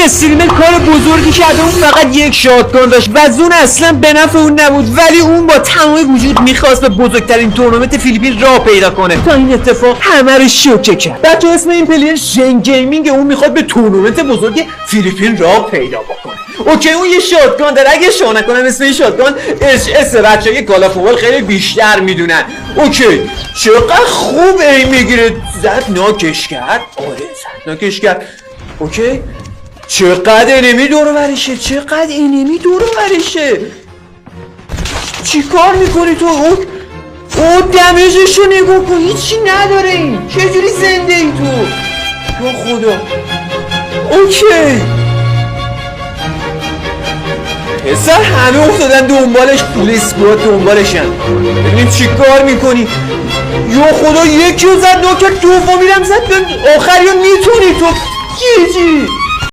استریمر کار بزرگی کرده، اون فقط یک شاتگان داشت و زون اصلا به نفع اون نبود، ولی اون با تمام وجود میخواست به بزرگترین تورنمنت فیلیپین راه پیدا کنه. تا این اتفاق همه رو شوکه کرد. بچه اسم این پلیر ژن گیمینگ، اون میخواد به تورنمنت بزرگ فیلیپین راه پیدا بکنه. اوکی اون یه شاتگان داره، اگه اشتباه نکنم اسم این شاتگان اس بچه‌های کال آف وال خیلی بیشتر میدونن. اوکی چقدر خوب این میگیره، زد ناکش کرد. آره زد ناکش کرد. اوکی چقدر انمی دور و برشه، چقدر انمی دور و برشه. چی کار میکنی تو؟ او دمیجشو نگاه کن، هیچی نداره این. چجوری زنده ای تو؟ یا خدا. اوکی پسر همه افتادن دنبالش، پول اسکواد دنبالشن. ببینیم چی کار میکنی. یا خدا یکی رو زد ناکر، دومی رم زد، آخری رو میتونی تو. جی